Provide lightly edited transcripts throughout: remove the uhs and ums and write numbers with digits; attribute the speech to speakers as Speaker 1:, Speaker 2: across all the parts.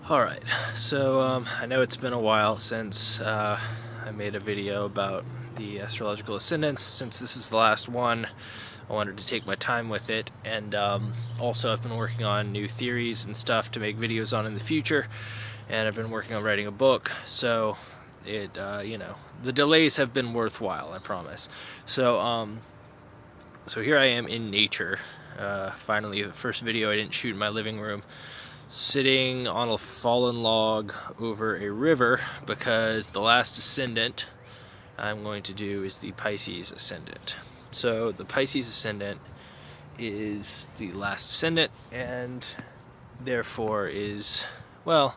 Speaker 1: Alright, so I know it's been a while since I made a video about the astrological ascendants. Since this is the last one, I wanted to take my time with it, and also I've been working on new theories and stuff to make videos on in the future, and I've been working on writing a book, so it, the delays have been worthwhile, I promise. So here I am in nature. Finally, the first video I didn't shoot in my living room, sitting on a fallen log over a river, because the last ascendant I'm going to do is the Pisces Ascendant. So the Pisces Ascendant is the last ascendant, and therefore is, well,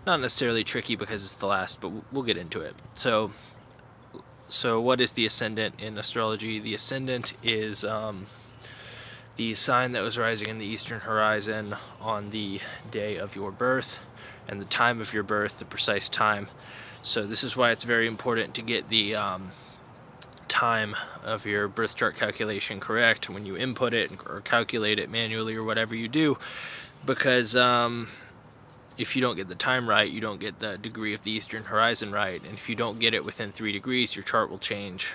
Speaker 1: not necessarily tricky because it's the last, but we'll get into it. So what is the ascendant in astrology? The ascendant is the sign that was rising in the eastern horizon on the day of your birth, and the time of your birth, the precise time. So this is why it's very important to get the time of your birth chart calculation correct when you input it or calculate it manually or whatever you do, because if you don't get the time right, you don't get the degree of the eastern horizon right, and if you don't get it within 3 degrees, your chart will change.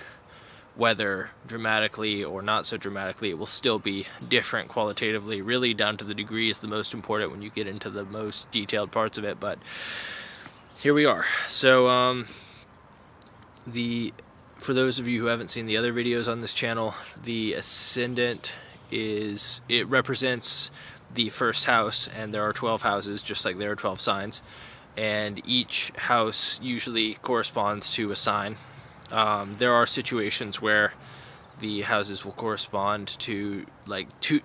Speaker 1: Whether dramatically or not so dramatically, it will still be different qualitatively. Really, down to the degree is the most important when you get into the most detailed parts of it, but here we are. So for those of you who haven't seen the other videos on this channel, the ascendant it represents the first house, and there are 12 houses, just like there are 12 signs, and each house usually corresponds to a sign. There are situations where the houses will correspond to, like, two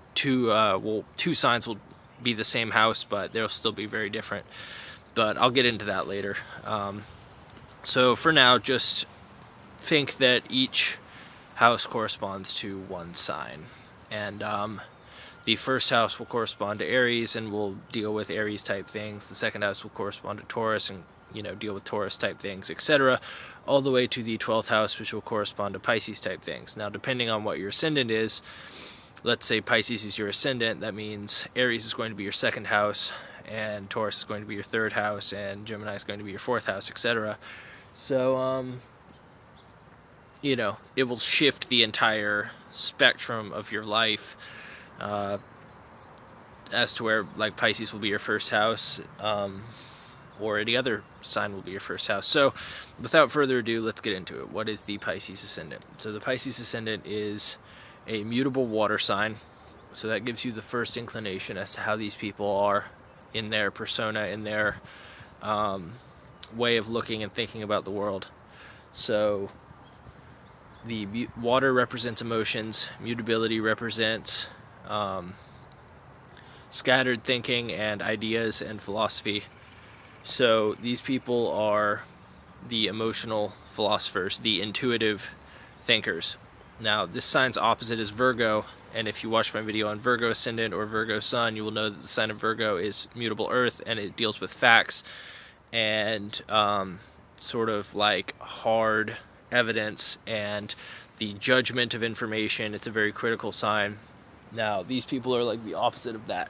Speaker 1: signs will be the same house, but they'll still be very different. But I'll get into that later. So for now, just think that each house corresponds to one sign. And the first house will correspond to Aries, and will deal with Aries type things. The second house will correspond to Taurus, and deal with Taurus type things, etc., all the way to the 12th house, which will correspond to Pisces type things. Now, depending on what your ascendant is, let's say Pisces is your ascendant, that means Aries is going to be your second house, and Taurus is going to be your third house, and Gemini is going to be your fourth house, etc. So, it will shift the entire spectrum of your life, as to where, like, Pisces will be your first house, or any other sign will be your first house. So, without further ado, let's get into it. What is the Pisces Ascendant? So the Pisces Ascendant is a mutable water sign, so that gives you the first inclination as to how these people are in their persona, in their way of looking and thinking about the world. So the water represents emotions, mutability represents scattered thinking and ideas and philosophy. So these people are the emotional philosophers, the intuitive thinkers. Now, this sign's opposite is Virgo, and if you watch my video on Virgo Ascendant or Virgo Sun, you will know that the sign of Virgo is mutable earth, and it deals with facts and sort of like hard evidence and the judgment of information. It's a very critical sign. Now, these people are like the opposite of that.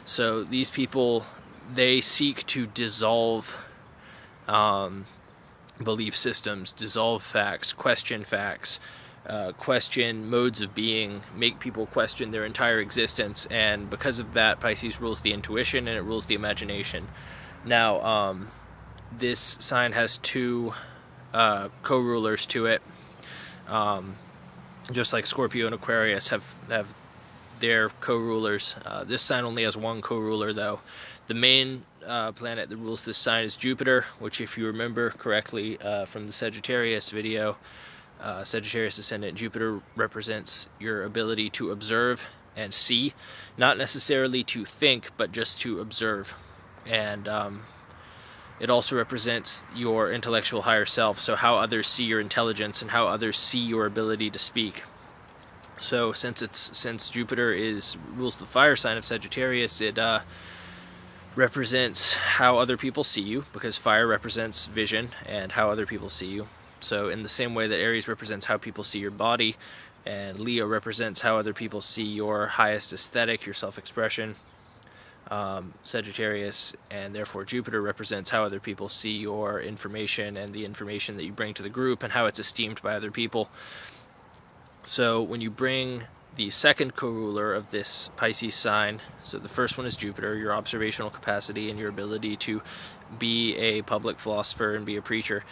Speaker 1: So these people, they seek to dissolve belief systems, dissolve facts, question modes of being, make people question their entire existence, and because of that, Pisces rules the intuition and it rules the imagination. Now, this sign has two co-rulers to it, just like Scorpio and Aquarius have their co-rulers. This sign only has one co-ruler, though. The main planet that rules this sign is Jupiter, which, if you remember correctly from the Sagittarius video, Sagittarius Ascendant, Jupiter represents your ability to observe and see, not necessarily to think, but just to observe. And it also represents your intellectual higher self, so how others see your intelligence and how others see your ability to speak. So since Jupiter rules the fire sign of Sagittarius, it represents how other people see you, because fire represents vision and how other people see you. So in the same way that Aries represents how people see your body, and Leo represents how other people see your highest aesthetic, your self-expression, Sagittarius, and therefore Jupiter represents how other people see your information and the information that you bring to the group and how it's esteemed by other people. So when you bring the second co-ruler of this Pisces sign, so the first one is Jupiter, your observational capacity and your ability to be a public philosopher and be a preacher.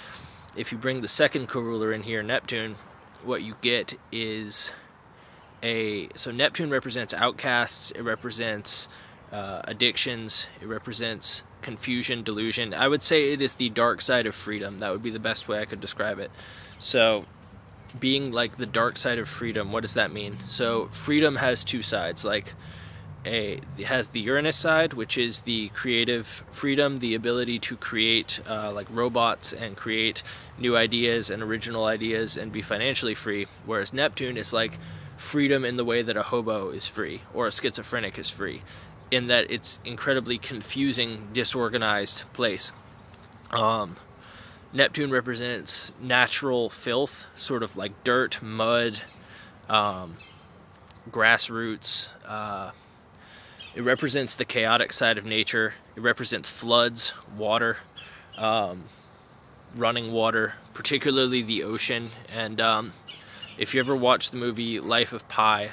Speaker 1: If you bring the second co-ruler in here, Neptune, what you get is so Neptune represents outcasts, it represents addictions, it represents confusion, delusion. I would say it is the dark side of freedom. That would be the best way I could describe it. So being like the dark side of freedom, what does that mean? So freedom has two sides. Like it has the Uranus side, which is the creative freedom, the ability to create like robots and create new ideas and original ideas and be financially free, whereas Neptune is like freedom in the way that a hobo is free or a schizophrenic is free, in that it's incredibly confusing, disorganized place. Neptune represents natural filth, sort of like dirt, mud, grassroots. It represents the chaotic side of nature. It represents floods, water, running water, particularly the ocean. And if you ever watch the movie Life of Pi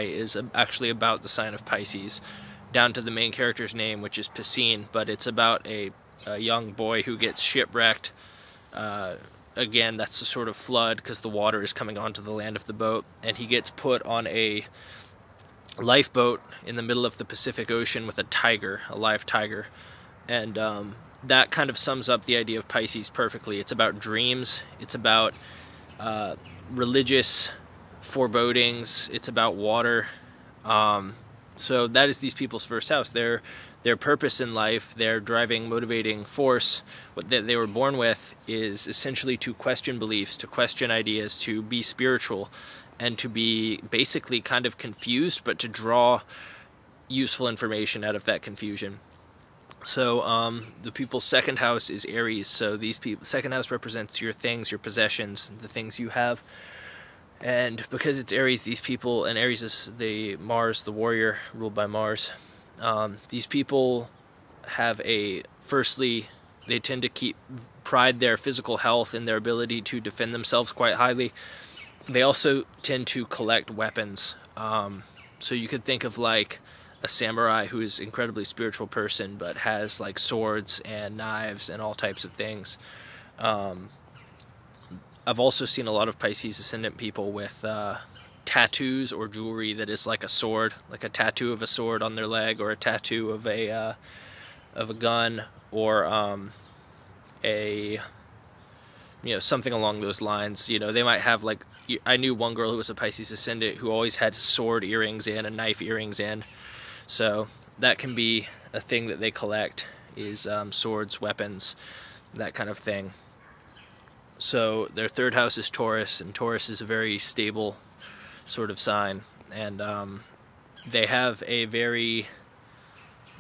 Speaker 1: is actually about the sign of Pisces, down to the main character's name, which is Piscine, but it's about a young boy who gets shipwrecked. Again, that's a sort of flood because the water is coming onto the land of the boat, and he gets put on a lifeboat in the middle of the Pacific Ocean with a tiger, a live tiger. And that kind of sums up the idea of Pisces perfectly. It's about dreams, it's about religious forebodings, it's about water. So that is these people's first house. Their purpose in life, their driving, motivating force, what they were born with, is essentially to question beliefs, to question ideas, to be spiritual, and to be basically kind of confused, but to draw useful information out of that confusion. So the people's second house is Aries. So these people, second house represents your things, your possessions, the things you have. And because it's Aries, these people, and Aries is the Mars, the warrior, ruled by Mars. These people have firstly, they tend to pride their physical health and their ability to defend themselves quite highly. They also tend to collect weapons. So you could think of like a samurai who is an incredibly spiritual person, but has like swords and knives and all types of things. I've also seen a lot of Pisces Ascendant people with tattoos or jewelry that is like a sword, like a tattoo of a sword on their leg, or a tattoo of a gun, or something along those lines. They might have like, I knew one girl who was a Pisces Ascendant who always had sword earrings and a knife earrings in. So that can be a thing that they collect, is swords, weapons, that kind of thing. So their third house is Taurus, and Taurus is a very stable sort of sign, and they have a very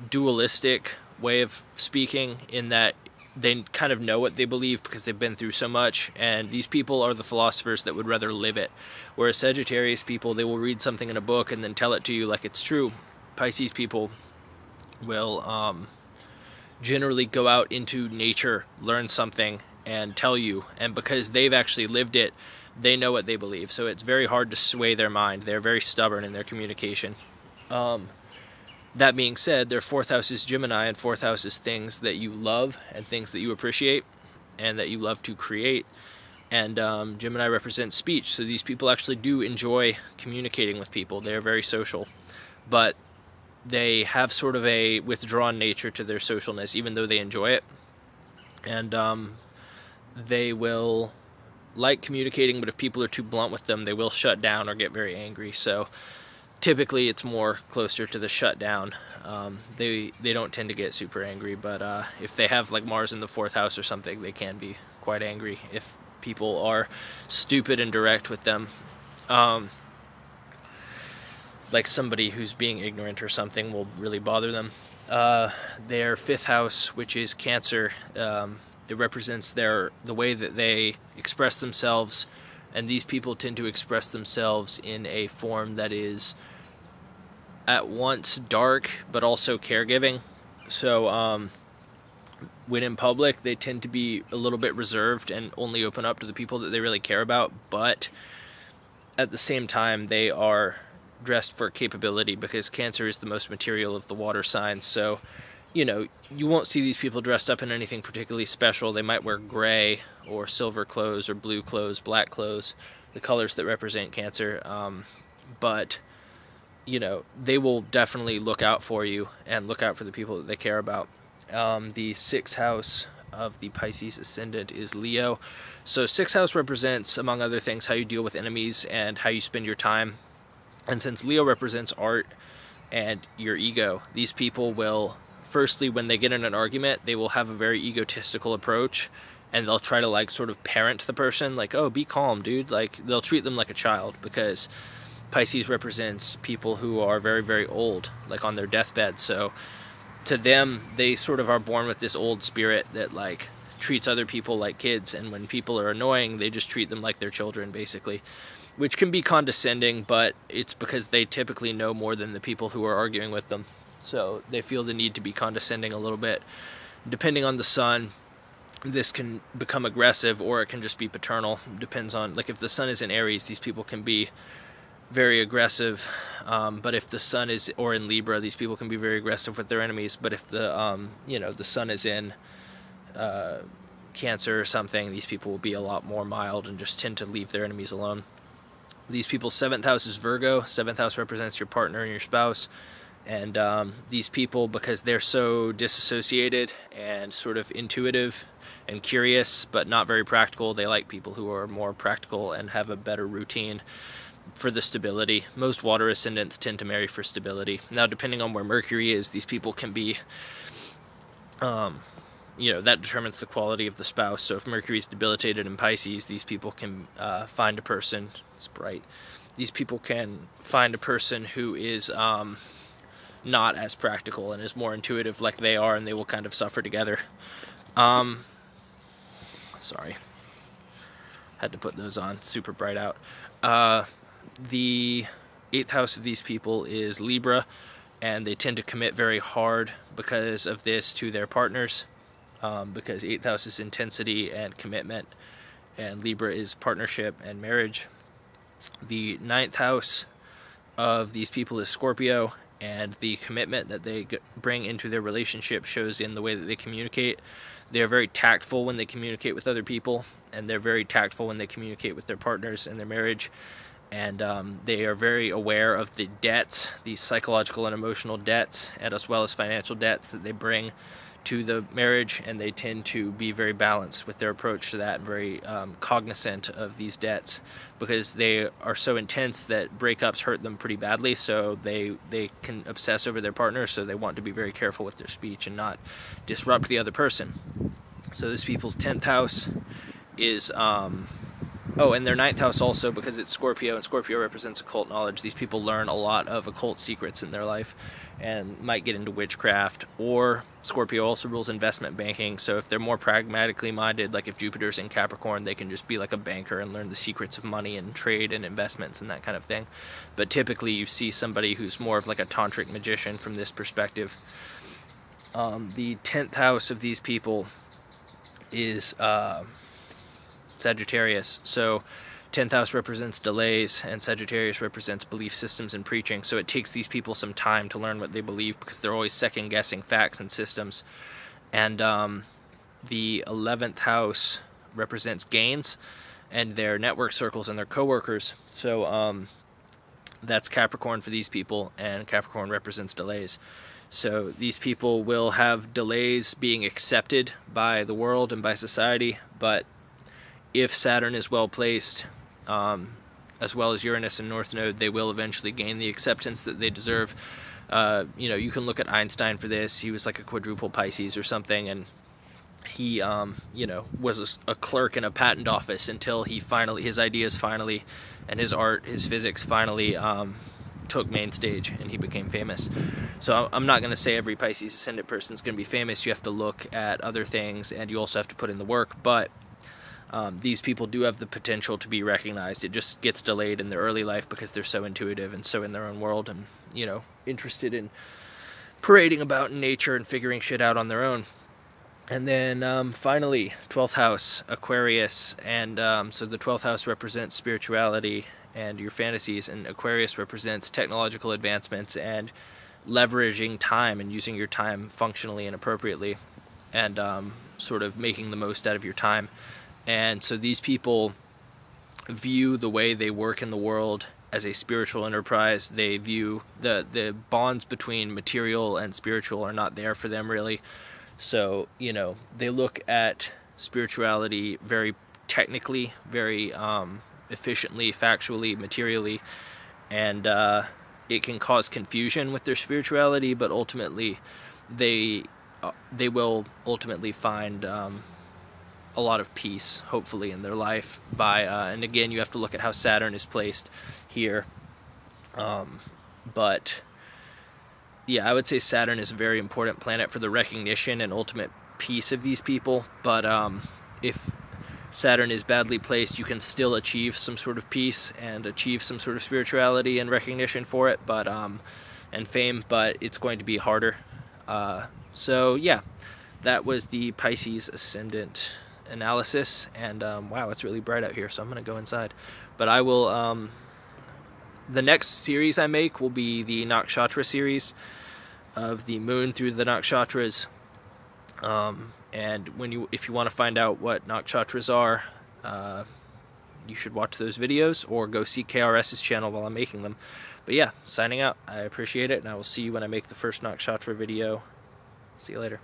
Speaker 1: dualistic way of speaking, in that they kind of know what they believe because they've been through so much, and these people are the philosophers that would rather live it. Whereas Sagittarius people, they will read something in a book and then tell it to you like it's true. Pisces people will generally go out into nature, learn something, and tell you, and because they've actually lived it, they know what they believe. So it's very hard to sway their mind. They're very stubborn in their communication. That being said, their fourth house is Gemini, and fourth house is things that you love and things that you appreciate and that you love to create. And Gemini represents speech, so these people actually do enjoy communicating with people. They're very social, but they have sort of a withdrawn nature to their socialness, even though they enjoy it. And they will like communicating, but if people are too blunt with them, they will shut down or get very angry. So typically it's more closer to the shutdown. They don't tend to get super angry, but if they have like Mars in the fourth house or something, they can be quite angry if people are stupid and direct with them. Like somebody who's being ignorant or something will really bother them. Their fifth house, which is Cancer, it represents the way that they express themselves, and these people tend to express themselves in a form that is at once dark, but also caregiving. So when in public, they tend to be a little bit reserved and only open up to the people that they really care about, but at the same time, they are dressed for capability, because Cancer is the most material of the water signs. So, you know, you won't see these people dressed up in anything particularly special. They might wear gray or silver clothes or blue clothes, black clothes, the colors that represent Cancer. But, you know, they will definitely look out for you and look out for the people that they care about. The 6th house of the Pisces Ascendant is Leo. So 6th house represents, among other things, how you deal with enemies and how you spend your time. And since Leo represents art and your ego, these people will, firstly, when they get in an argument, they will have a very egotistical approach, and they'll try to, like, sort of parent the person, like, oh, be calm, dude. Like, they'll treat them like a child, because Pisces represents people who are very, very old, like on their deathbed. So to them, they sort of are born with this old spirit that, like, treats other people like kids, and when people are annoying, they just treat them like their children, basically, which can be condescending, but it's because they typically know more than the people who are arguing with them, so they feel the need to be condescending a little bit. Depending on the sun, this can become aggressive, or it can just be paternal. Depends on, like, if the sun is in Aries, these people can be very aggressive, but if the sun is, or in Libra, these people can be very aggressive with their enemies. But if the you know, the sun is in Cancer or something, these people will be a lot more mild and just tend to leave their enemies alone. These people's 7th house is Virgo. 7th house represents your partner and your spouse. And these people, because they're so disassociated and sort of intuitive and curious, but not very practical, they like people who are more practical and have a better routine for the stability. Most water ascendants tend to marry for stability. Now, depending on where Mercury is, these people can be, you know, that determines the quality of the spouse. So if Mercury is debilitated in Pisces, these people can find a person, it's bright, these people can find a person who is not as practical and is more intuitive like they are, and they will kind of suffer together. Sorry, had to put those on, super bright out. The 8th house of these people is Libra, and they tend to commit very hard because of this to their partners, because 8th house is intensity and commitment, and Libra is partnership and marriage. The 9th house of these people is Scorpio, and the commitment that they bring into their relationship shows in the way that they communicate. They are very tactful when they communicate with other people, and they're very tactful when they communicate with their partners in their marriage. And they are very aware of the debts, these psychological and emotional debts, and as well as financial debts that they bring to the marriage, and they tend to be very balanced with their approach to that, very cognizant of these debts, because they are so intense that breakups hurt them pretty badly, so they can obsess over their partner, so they want to be very careful with their speech and not disrupt the other person. So this people's 10th house is oh, and their 9th house also, because it's Scorpio, and Scorpio represents occult knowledge. These people learn a lot of occult secrets in their life and might get into witchcraft. Or Scorpio also rules investment banking, so if they're more pragmatically minded, like if Jupiter's in Capricorn, they can just be like a banker and learn the secrets of money and trade and investments and that kind of thing. But typically you see somebody who's more of like a tantric magician from this perspective. The 10th house of these people is Sagittarius. So 10th house represents delays, and Sagittarius represents belief systems and preaching. So it takes these people some time to learn what they believe, because they're always second guessing facts and systems. And the 11th house represents gains and their network circles and their coworkers. So that's Capricorn for these people, and Capricorn represents delays. So these people will have delays being accepted by the world and by society, but if Saturn is well placed, as well as Uranus and North Node, they will eventually gain the acceptance that they deserve. You know, you can look at Einstein for this. He was like a quadruple Pisces or something, and he, you know, was a clerk in a patent office until he finally, his ideas finally, and his art, his physics finally took main stage, and he became famous. So I'm not going to say every Pisces Ascendant person is going to be famous. You have to look at other things, and you also have to put in the work, but these people do have the potential to be recognized. It just gets delayed in their early life because they're so intuitive and so in their own world, and, you know, interested in parading about in nature and figuring shit out on their own. And then finally, 12th house, Aquarius, and so the 12th house represents spirituality and your fantasies, and Aquarius represents technological advancements and leveraging time and using your time functionally and appropriately, and sort of making the most out of your time. And so these people view the way they work in the world as a spiritual enterprise. They view the bonds between material and spiritual are not there for them, really. So, you know, they look at spirituality very technically, very efficiently, factually, materially, and it can cause confusion with their spirituality, but ultimately they will ultimately find a lot of peace, hopefully, in their life by and again, you have to look at how Saturn is placed here, but yeah, I would say Saturn is a very important planet for the recognition and ultimate peace of these people. But if Saturn is badly placed, you can still achieve some sort of peace and achieve some sort of spirituality and recognition for it, but and fame, but it's going to be harder. So yeah, that was the Pisces Ascendant analysis, and wow, it's really bright out here, so I'm gonna go inside. But I will the next series I make will be the Nakshatra series of the moon through the Nakshatras. And if you want to find out what Nakshatras are, you should watch those videos or go see KRS's channel while I'm making them. But yeah, signing out. I appreciate it, and I will see you when I make the first Nakshatra video. See you later.